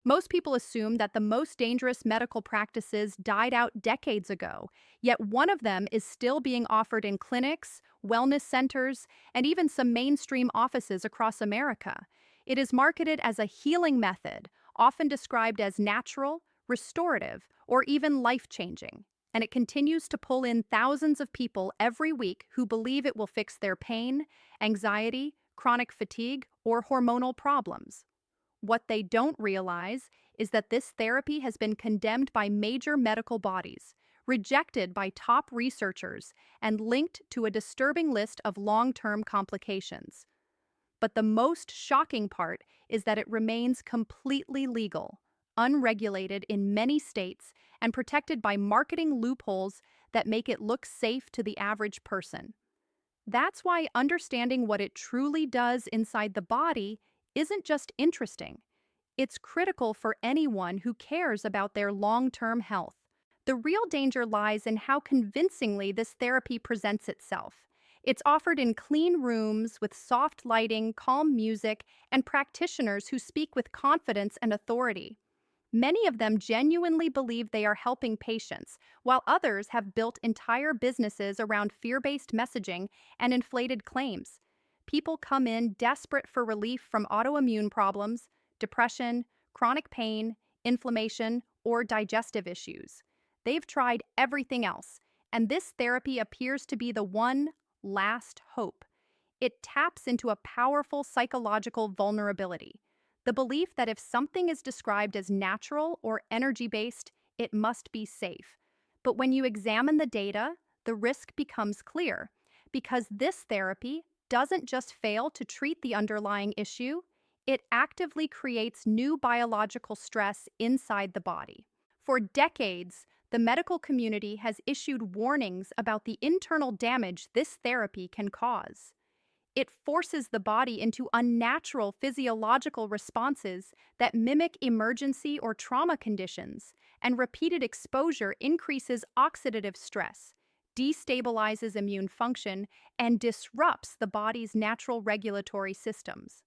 Most people assume that the most dangerous medical practices died out decades ago, yet one of them is still being offered in clinics, wellness centers, and even some mainstream offices across America. It is marketed as a healing method, often described as natural, restorative, or even life-changing. And it continues to pull in thousands of people every week who believe it will fix their pain, anxiety, chronic fatigue, or hormonal problems. What they don't realize is that this therapy has been condemned by major medical bodies, rejected by top researchers, and linked to a disturbing list of long-term complications. But the most shocking part is that it remains completely legal, unregulated in many states, and protected by marketing loopholes that make it look safe to the average person. That's why understanding what it truly does inside the body isn't just interesting. It's critical for anyone who cares about their long-term health. The real danger lies in how convincingly this therapy presents itself. It's offered in clean rooms with soft lighting, calm music, and practitioners who speak with confidence and authority. Many of them genuinely believe they are helping patients, while others have built entire businesses around fear-based messaging and inflated claims. People come in desperate for relief from autoimmune problems, depression, chronic pain, inflammation, or digestive issues. They've tried everything else, and this therapy appears to be the one last hope. It taps into a powerful psychological vulnerability, the belief that if something is described as natural or energy-based, it must be safe. But when you examine the data, the risk becomes clear, because this therapy doesn't just fail to treat the underlying issue, it actively creates new biological stress inside the body. For decades, the medical community has issued warnings about the internal damage this therapy can cause. It forces the body into unnatural physiological responses that mimic emergency or trauma conditions, and repeated exposure increases oxidative stress, destabilizes immune function, and disrupts the body's natural regulatory systems.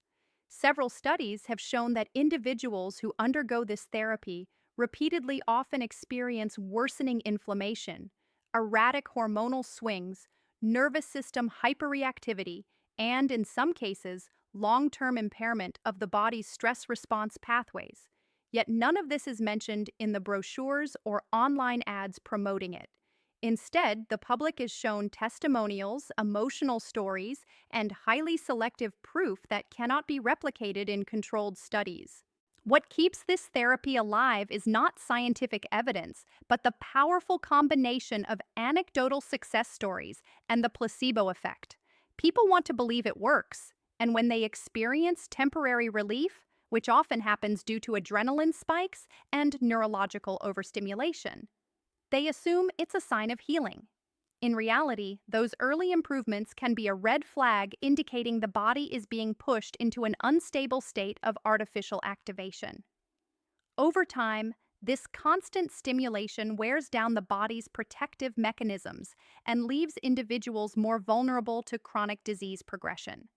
Several studies have shown that individuals who undergo this therapy repeatedly often experience worsening inflammation, erratic hormonal swings, nervous system hyperreactivity, and, in some cases, long-term impairment of the body's stress response pathways. Yet none of this is mentioned in the brochures or online ads promoting it. Instead, the public is shown testimonials, emotional stories, and highly selective proof that cannot be replicated in controlled studies. What keeps this therapy alive is not scientific evidence, but the powerful combination of anecdotal success stories and the placebo effect. People want to believe it works, and when they experience temporary relief, which often happens due to adrenaline spikes and neurological overstimulation, they assume it's a sign of healing. In reality, those early improvements can be a red flag indicating the body is being pushed into an unstable state of artificial activation. Over time, this constant stimulation wears down the body's protective mechanisms and leaves individuals more vulnerable to chronic disease progression.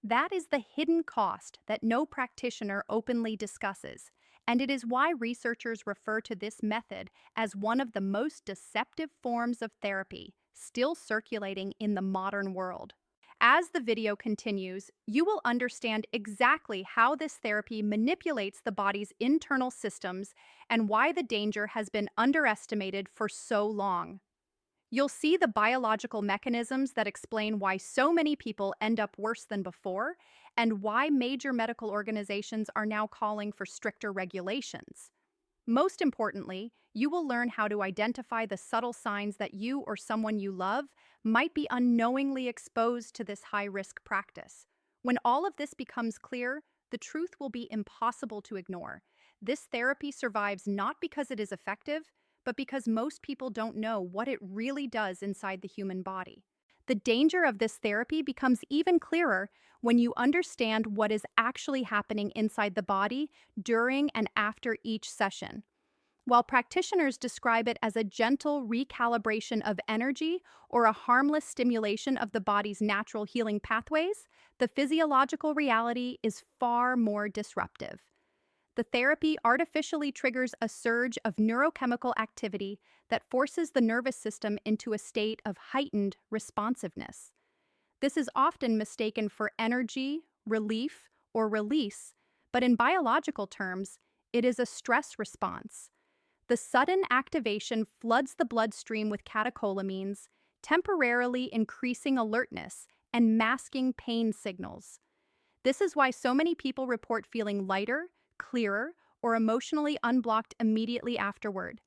That is the hidden cost that no practitioner openly discusses, and it is why researchers refer to this method as one of the most deceptive forms of therapy still circulating in the modern world. As the video continues, you will understand exactly how this therapy manipulates the body's internal systems and why the danger has been underestimated for so long. You'll see the biological mechanisms that explain why so many people end up worse than before, and why major medical organizations are now calling for stricter regulations. Most importantly, you will learn how to identify the subtle signs that you or someone you love might be unknowingly exposed to this high-risk practice. When all of this becomes clear, the truth will be impossible to ignore. This therapy survives not because it is effective, but because most people don't know what it really does inside the human body. The danger of this therapy becomes even clearer when you understand what is actually happening inside the body during and after each session. While practitioners describe it as a gentle recalibration of energy or a harmless stimulation of the body's natural healing pathways, the physiological reality is far more disruptive. The therapy artificially triggers a surge of neurochemical activity that forces the nervous system into a state of heightened responsiveness. This is often mistaken for energy, relief, or release, but in biological terms, it is a stress response. The sudden activation floods the bloodstream with catecholamines, temporarily increasing alertness and masking pain signals. This is why so many people report feeling lighter, clearer, or emotionally unblocked immediately afterward.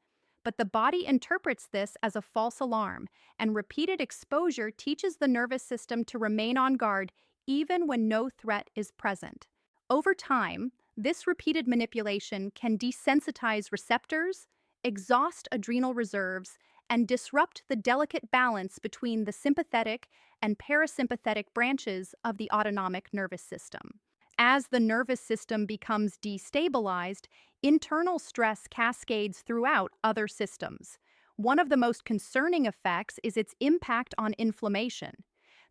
But the body interprets this as a false alarm, and repeated exposure teaches the nervous system to remain on guard even when no threat is present. Over time, this repeated manipulation can desensitize receptors, exhaust adrenal reserves, and disrupt the delicate balance between the sympathetic and parasympathetic branches of the autonomic nervous system. As the nervous system becomes destabilized, internal stress cascades throughout other systems. One of the most concerning effects is its impact on inflammation.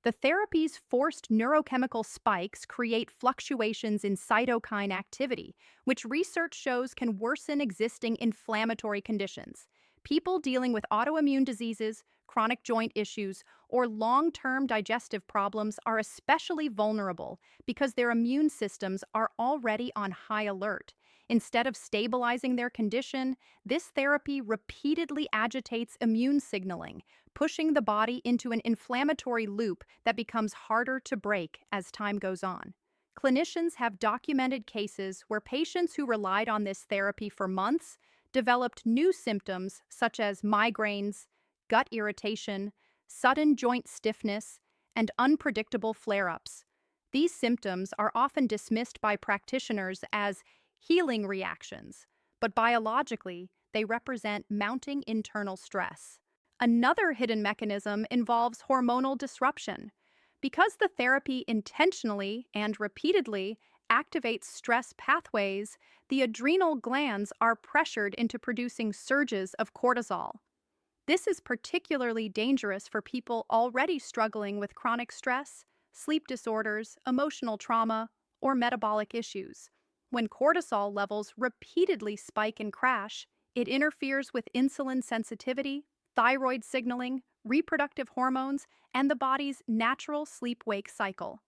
The therapy's forced neurochemical spikes create fluctuations in cytokine activity, which research shows can worsen existing inflammatory conditions. People dealing with autoimmune diseases, chronic joint issues, or long-term digestive problems are especially vulnerable because their immune systems are already on high alert. Instead of stabilizing their condition, this therapy repeatedly agitates immune signaling, pushing the body into an inflammatory loop that becomes harder to break as time goes on. Clinicians have documented cases where patients who relied on this therapy for months developed new symptoms such as migraines, gut irritation, sudden joint stiffness, and unpredictable flare-ups. These symptoms are often dismissed by practitioners as healing reactions, but biologically, they represent mounting internal stress. Another hidden mechanism involves hormonal disruption. Because the therapy intentionally and repeatedly activates stress pathways, the adrenal glands are pressured into producing surges of cortisol. This is particularly dangerous for people already struggling with chronic stress, sleep disorders, emotional trauma, or metabolic issues. When cortisol levels repeatedly spike and crash, it interferes with insulin sensitivity, thyroid signaling, reproductive hormones, and the body's natural sleep-wake cycle.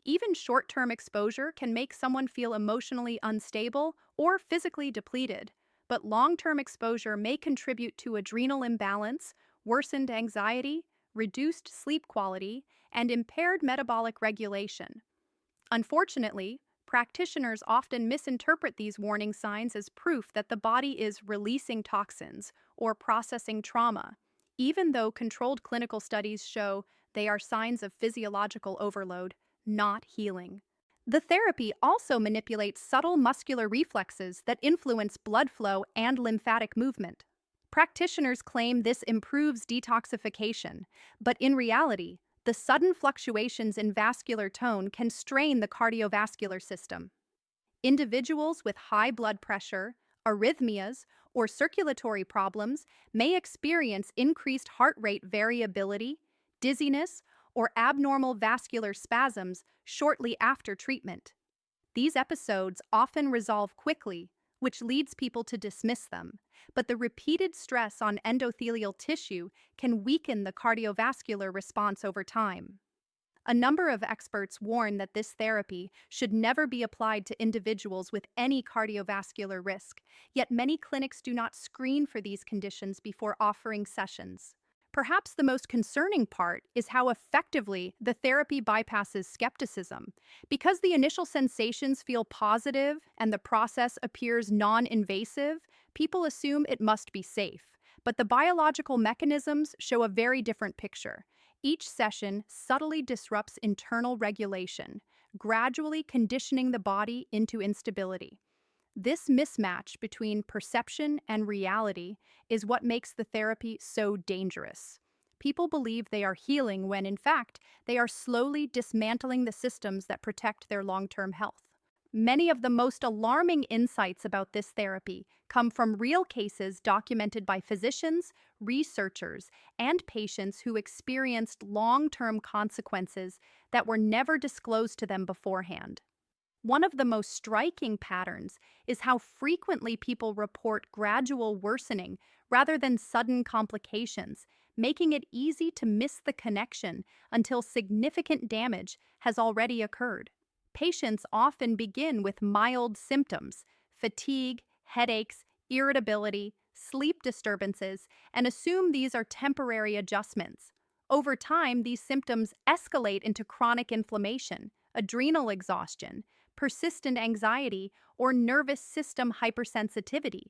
Even short-term exposure can make someone feel emotionally unstable or physically depleted, but long-term exposure may contribute to adrenal imbalance, worsened anxiety, reduced sleep quality, and impaired metabolic regulation. Unfortunately, practitioners often misinterpret these warning signs as proof that the body is releasing toxins or processing trauma, even though controlled clinical studies show they are signs of physiological overload, not healing. The therapy also manipulates subtle muscular reflexes that influence blood flow and lymphatic movement. Practitioners claim this improves detoxification, but in reality, the sudden fluctuations in vascular tone can strain the cardiovascular system. Individuals with high blood pressure, arrhythmias, or circulatory problems may experience increased heart rate variability, dizziness, or abnormal vascular spasms shortly after treatment. These episodes often resolve quickly, which leads people to dismiss them, but the repeated stress on endothelial tissue can weaken the cardiovascular response over time. A number of experts warn that this therapy should never be applied to individuals with any cardiovascular risk, yet many clinics do not screen for these conditions before offering sessions. Perhaps the most concerning part is how effectively the therapy bypasses skepticism. Because the initial sensations feel positive and the process appears non-invasive, people assume it must be safe. But the biological mechanisms show a very different picture. Each session subtly disrupts internal regulation, gradually conditioning the body into instability. This mismatch between perception and reality is what makes the therapy so dangerous. People believe they are healing when, in fact, they are slowly dismantling the systems that protect their long-term health. Many of the most alarming insights about this therapy come from real cases documented by physicians, researchers, and patients who experienced long-term consequences that were never disclosed to them beforehand. One of the most striking patterns is how frequently people report gradual worsening rather than sudden complications, making it easy to miss the connection until significant damage has already occurred. Patients often begin with mild symptoms: fatigue, headaches, irritability, sleep disturbances, and assume these are temporary adjustments. Over time, these symptoms escalate into chronic inflammation, adrenal exhaustion, persistent anxiety, or nervous system hypersensitivity.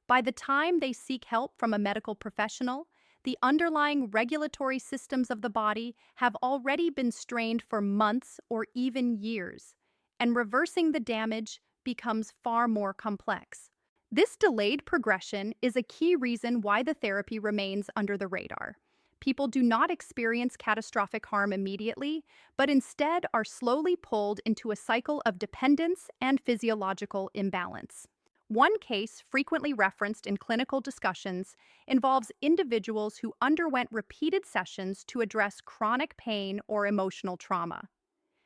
By the time they seek help from a medical professional, the underlying regulatory systems of the body have already been strained for months or even years, and reversing the damage becomes far more complex. This delayed progression is a key reason why the therapy remains under the radar. People do not experience catastrophic harm immediately, but instead are slowly pulled into a cycle of dependence and physiological imbalance. One case frequently referenced in clinical discussions involves individuals who underwent repeated sessions to address chronic pain or emotional trauma.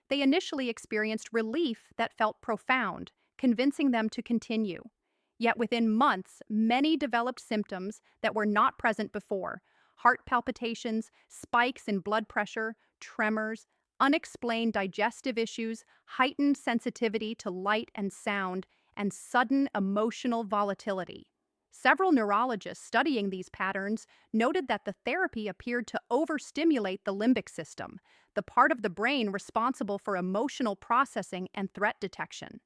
They initially experienced relief that felt profound, convincing them to continue. Yet within months, many developed symptoms that were not present before: heart palpitations, spikes in blood pressure, tremors, unexplained digestive issues, heightened sensitivity to light and sound, and sudden emotional volatility. Several neurologists studying these patterns noted that the therapy appeared to overstimulate the limbic system, the part of the brain responsible for emotional processing and threat detection.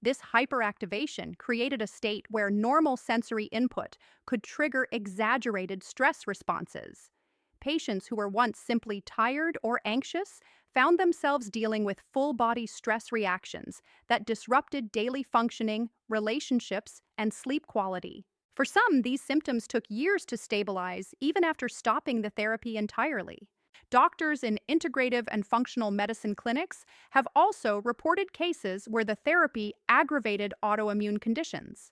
This hyperactivation created a state where normal sensory input could trigger exaggerated stress responses. Patients who were once simply tired or anxious found themselves dealing with full body stress reactions that disrupted daily functioning, relationships, and sleep quality. For some, these symptoms took years to stabilize, even after stopping the therapy entirely. Doctors in integrative and functional medicine clinics have also reported cases where the therapy aggravated autoimmune conditions.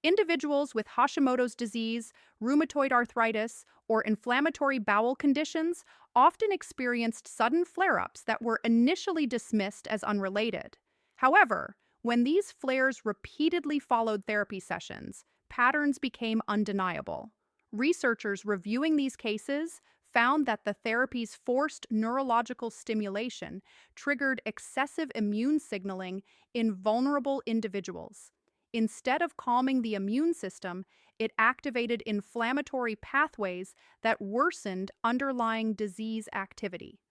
Individuals with Hashimoto's disease, rheumatoid arthritis, or inflammatory bowel conditions often experienced sudden flare ups that were initially dismissed as unrelated. However, when these flares repeatedly followed therapy sessions, patterns became undeniable. Researchers reviewing these cases found that the therapy's forced neurological stimulation triggered excessive immune signaling in vulnerable individuals. Instead of calming the immune system, it activated inflammatory pathways that worsened underlying disease activity.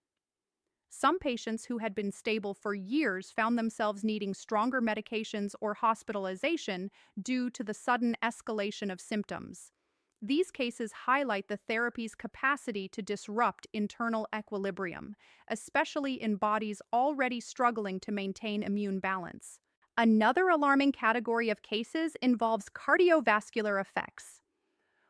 Some patients who had been stable for years found themselves needing stronger medications or hospitalization due to the sudden escalation of symptoms. These cases highlight the therapy's capacity to disrupt internal equilibrium, especially in bodies already struggling to maintain immune balance. Another alarming category of cases involves cardiovascular effects.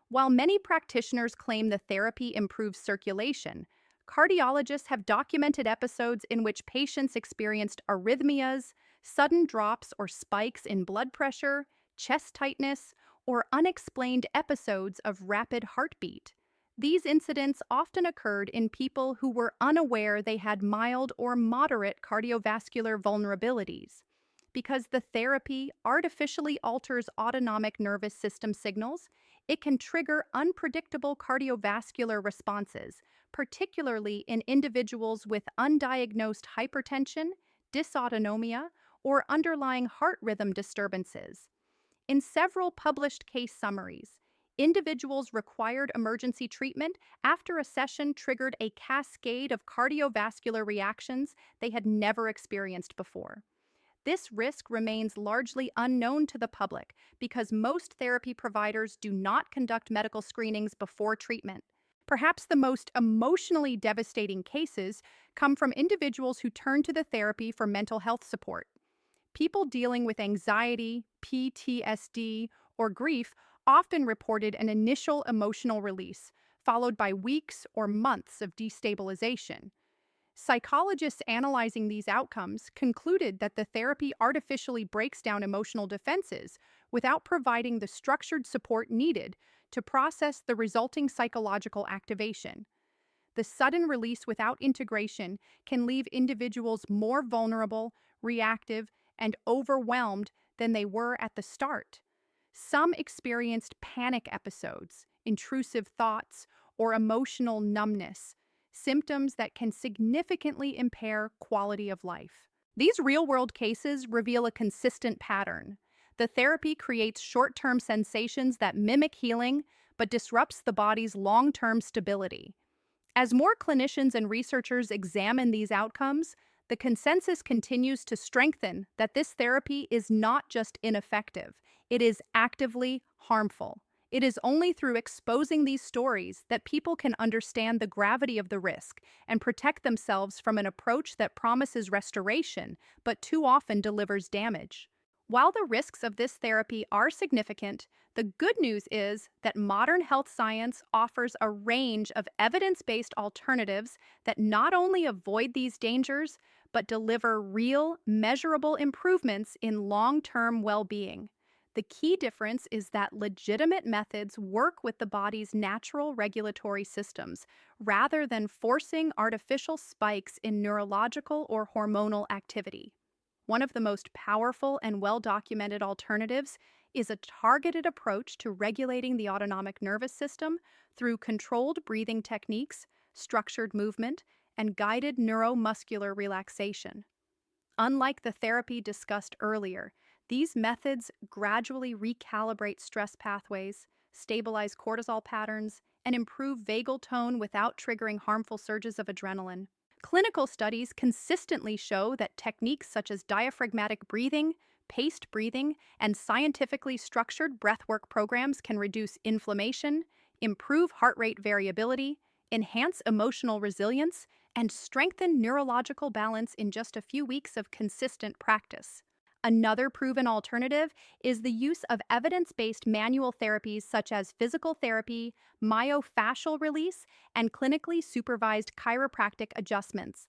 While many practitioners claim the therapy improves circulation, cardiologists have documented episodes in which patients experienced arrhythmias, sudden drops or spikes in blood pressure, chest tightness, or unexplained episodes of rapid heartbeat. These incidents often occurred in people who were unaware they had mild or moderate cardiovascular vulnerabilities. Because the therapy artificially alters autonomic nervous system signals, it can trigger unpredictable cardiovascular responses, particularly in individuals with undiagnosed hypertension, dysautonomia, or underlying heart rhythm disturbances. In several published case summaries, individuals required emergency treatment after a session triggered a cascade of cardiovascular reactions they had never experienced before. This risk remains largely unknown to the public because most therapy providers do not conduct medical screenings before treatment. Perhaps the most emotionally devastating cases come from individuals who turn to the therapy for mental health support. People dealing with anxiety, PTSD, or grief often reported an initial emotional release, followed by weeks or months of destabilization. Psychologists analyzing these outcomes concluded that the therapy artificially breaks down emotional defenses without providing the structured support needed to process the resulting psychological activation. The sudden release without integration can leave individuals more vulnerable, reactive, and overwhelmed than they were at the start. Some experienced panic episodes, intrusive thoughts, or emotional numbness, symptoms that can significantly impair quality of life. These real world cases reveal a consistent pattern. The therapy creates short term sensations that mimic healing but disrupts the body's long term stability. As more clinicians and researchers examine these outcomes, the consensus continues to strengthen that this therapy is not just ineffective, it is actively harmful. It is only through exposing these stories that people can understand the gravity of the risk and protect themselves from an approach that promises restoration but too often delivers damage. While the risks of this therapy are significant, the good news is that modern health science offers a range of evidence based alternatives that not only avoid these dangers, but deliver real, measurable improvements in long term well being. The key difference is that legitimate methods work with the body's natural regulatory systems rather than forcing artificial spikes in neurological or hormonal activity. One of the most powerful and well documented alternatives is a targeted approach to regulating the autonomic nervous system through controlled breathing techniques, structured movement, and guided neuromuscular relaxation. Unlike the therapy discussed earlier, these methods gradually recalibrate stress pathways, stabilize cortisol patterns, and improve vagal tone without triggering harmful surges of adrenaline. Clinical studies consistently show that techniques such as diaphragmatic breathing, paced breathing, and scientifically structured breathwork programs can reduce inflammation, improve heart rate variability, enhance emotional resilience, and strengthen neurological balance in just a few weeks of consistent practice. Another proven alternative is the use of evidence based manual therapies such as physical therapy, myofascial release, and clinically supervised chiropractic adjustments.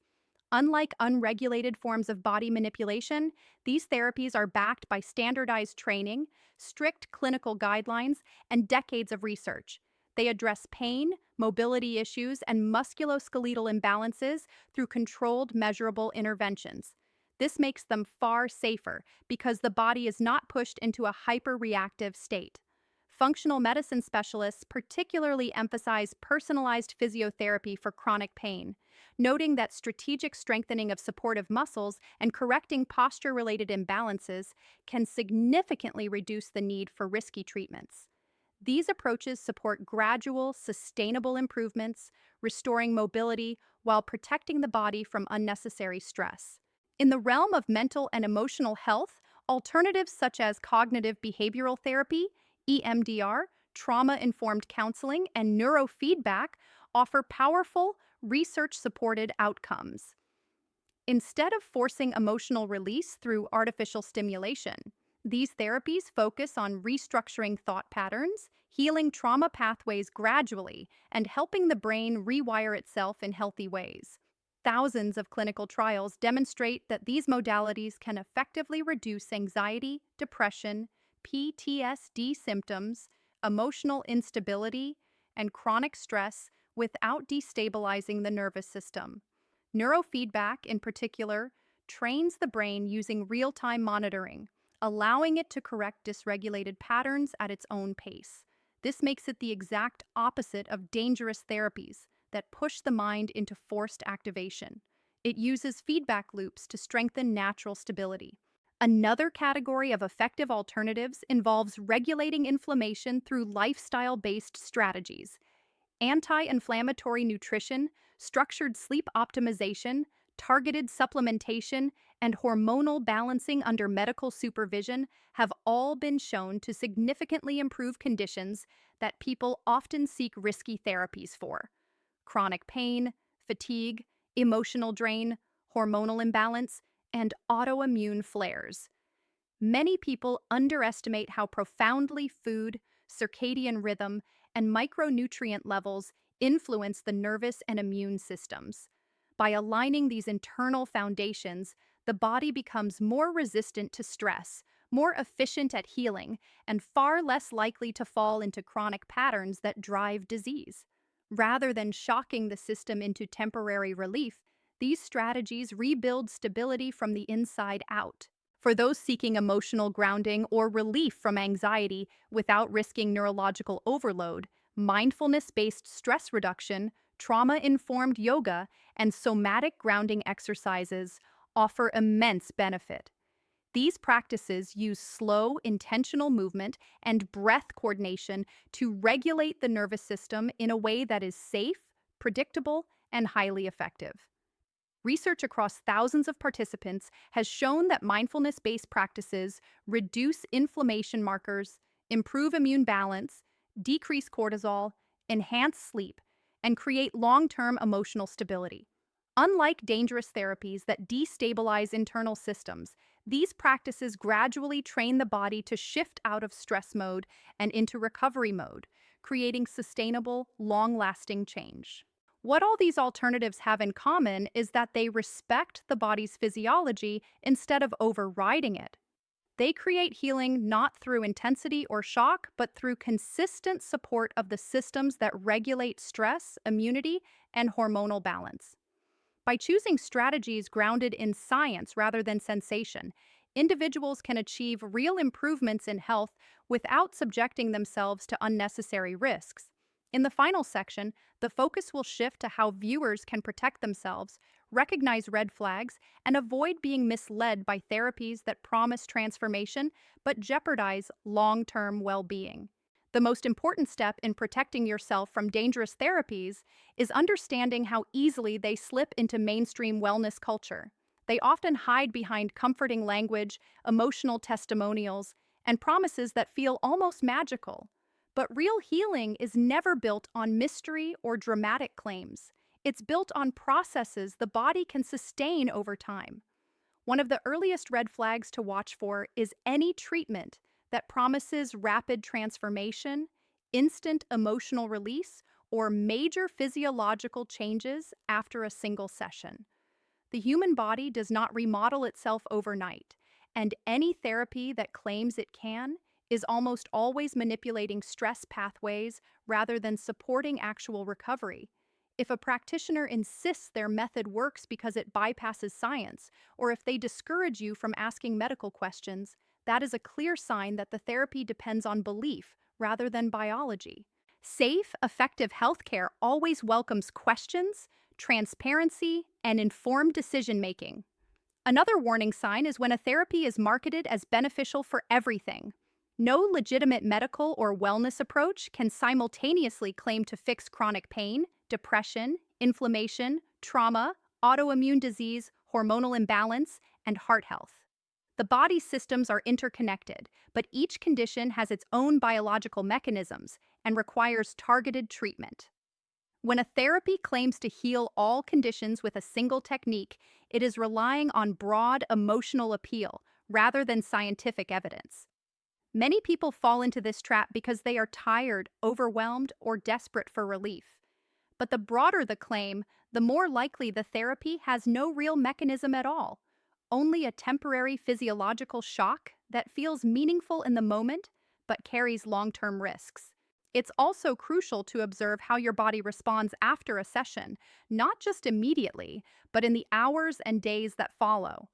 Unlike unregulated forms of body manipulation, these therapies are backed by standardized training, strict clinical guidelines, and decades of research. They address pain, mobility issues, and musculoskeletal imbalances through controlled, measurable interventions. This makes them far safer because the body is not pushed into a hyperreactive state. Functional medicine specialists particularly emphasize personalized physiotherapy for chronic pain, noting that strategic strengthening of supportive muscles and correcting posture-related imbalances can significantly reduce the need for risky treatments. These approaches support gradual, sustainable improvements, restoring mobility while protecting the body from unnecessary stress. In the realm of mental and emotional health, alternatives such as cognitive behavioral therapy, EMDR, trauma informed counseling, and neurofeedback offer powerful, research supported outcomes. Instead of forcing emotional release through artificial stimulation, these therapies focus on restructuring thought patterns, healing trauma pathways gradually, and helping the brain rewire itself in healthy ways. Thousands of clinical trials demonstrate that these modalities can effectively reduce anxiety, depression, PTSD symptoms, emotional instability, and chronic stress without destabilizing the nervous system. Neurofeedback, in particular, trains the brain using real time monitoring, allowing it to correct dysregulated patterns at its own pace. This makes it the exact opposite of dangerous therapies that push the mind into forced activation. It uses feedback loops to strengthen natural stability. Another category of effective alternatives involves regulating inflammation through lifestyle based strategies. Anti inflammatory nutrition, structured sleep optimization, targeted supplementation, and hormonal balancing under medical supervision have all been shown to significantly improve conditions that people often seek risky therapies for: chronic pain, fatigue, emotional drain, hormonal imbalance, and autoimmune flares. Many people underestimate how profoundly food, circadian rhythm, and micronutrient levels influence the nervous and immune systems. By aligning these internal foundations, the body becomes more resistant to stress, more efficient at healing, and far less likely to fall into chronic patterns that drive disease. Rather than shocking the system into temporary relief, these strategies rebuild stability from the inside out. For those seeking emotional grounding or relief from anxiety without risking neurological overload, mindfulness based stress reduction, trauma informed yoga, and somatic grounding exercises offer immense benefit. These practices use slow, intentional movement and breath coordination to regulate the nervous system in a way that is safe, predictable, and highly effective. Research across thousands of participants has shown that mindfulness based practices reduce inflammation markers, improve immune balance, decrease cortisol, enhance sleep, and create long term emotional stability. Unlike dangerous therapies that destabilize internal systems, these practices gradually train the body to shift out of stress mode and into recovery mode, creating sustainable, long lasting change. What all these alternatives have in common is that they respect the body's physiology instead of overriding it. They create healing not through intensity or shock, but through consistent support of the systems that regulate stress, immunity, and hormonal balance. By choosing strategies grounded in science rather than sensation, individuals can achieve real improvements in health without subjecting themselves to unnecessary risks. In the final section, the focus will shift to how viewers can protect themselves, recognize red flags, and avoid being misled by therapies that promise transformation but jeopardize long term well being. The most important step in protecting yourself from dangerous therapies is understanding how easily they slip into mainstream wellness culture. They often hide behind comforting language, emotional testimonials, and promises that feel almost magical. But real healing is never built on mystery or dramatic claims. It's built on processes the body can sustain over time. One of the earliest red flags to watch for is any treatment that promises rapid transformation, instant emotional release, or major physiological changes after a single session. The human body does not remodel itself overnight, and any therapy that claims it can is almost always manipulating stress pathways rather than supporting actual recovery. If a practitioner insists their method works because it bypasses science, or if they discourage you from asking medical questions, that is a clear sign that the therapy depends on belief rather than biology. Safe, effective healthcare always welcomes questions, transparency, and informed decision making. Another warning sign is when a therapy is marketed as beneficial for everything. No legitimate medical or wellness approach can simultaneously claim to fix chronic pain, depression, inflammation, trauma, autoimmune disease, hormonal imbalance, and heart health. The body's systems are interconnected, but each condition has its own biological mechanisms and requires targeted treatment. When a therapy claims to heal all conditions with a single technique, it is relying on broad emotional appeal rather than scientific evidence. Many people fall into this trap because they are tired, overwhelmed, or desperate for relief. But the broader the claim, the more likely the therapy has no real mechanism at all, only a temporary physiological shock that feels meaningful in the moment but carries long-term risks. It's also crucial to observe how your body responds after a session, not just immediately, but in the hours and days that follow.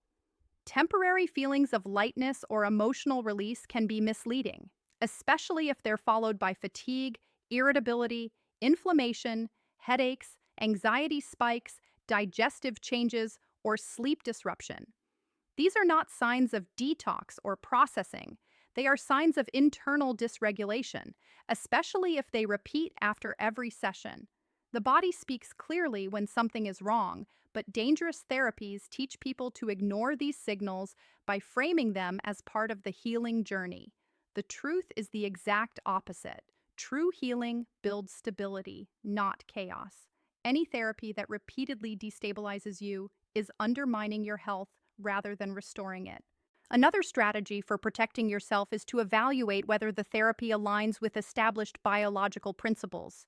Temporary feelings of lightness or emotional release can be misleading, especially if they're followed by fatigue, irritability, inflammation, headaches, anxiety spikes, digestive changes, or sleep disruption. These are not signs of detox or processing. They are signs of internal dysregulation, especially if they repeat after every session. The body speaks clearly when something is wrong, but dangerous therapies teach people to ignore these signals by framing them as part of the healing journey. The truth is the exact opposite. True healing builds stability, not chaos. Any therapy that repeatedly destabilizes you is undermining your health rather than restoring it. Another strategy for protecting yourself is to evaluate whether the therapy aligns with established biological principles.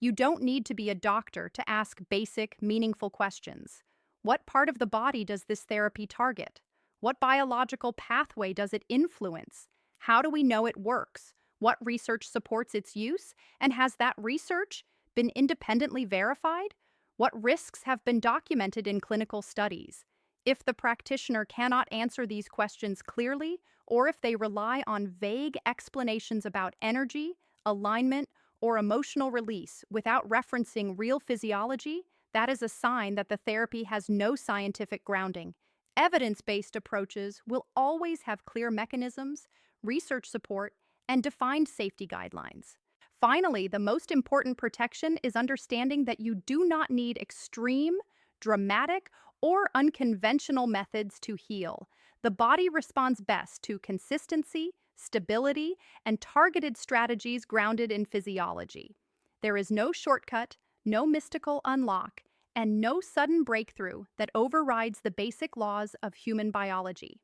You don't need to be a doctor to ask basic, meaningful questions. What part of the body does this therapy target? What biological pathway does it influence? How do we know it works? What research supports its use? And has that research been independently verified? What risks have been documented in clinical studies? If the practitioner cannot answer these questions clearly, or if they rely on vague explanations about energy, alignment, or emotional release without referencing real physiology, that is a sign that the therapy has no scientific grounding. Evidence based approaches will always have clear mechanisms, research support, and defined safety guidelines. Finally, the most important protection is understanding that you do not need extreme, dramatic, or unconventional methods to heal. The body responds best to consistency, stability, and targeted strategies grounded in physiology. There is no shortcut, no mystical unlock, and no sudden breakthrough that overrides the basic laws of human biology.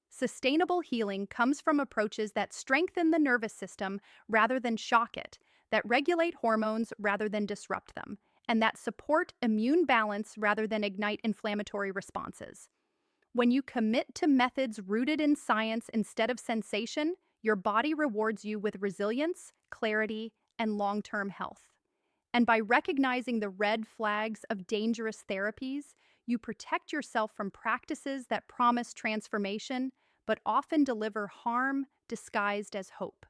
Sustainable healing comes from approaches that strengthen the nervous system rather than shock it, that regulate hormones rather than disrupt them, and that support immune balance rather than ignite inflammatory responses. When you commit to methods rooted in science instead of sensation, your body rewards you with resilience, clarity, and long term health. And by recognizing the red flags of dangerous therapies, you protect yourself from practices that promise transformation but often deliver harm disguised as hope.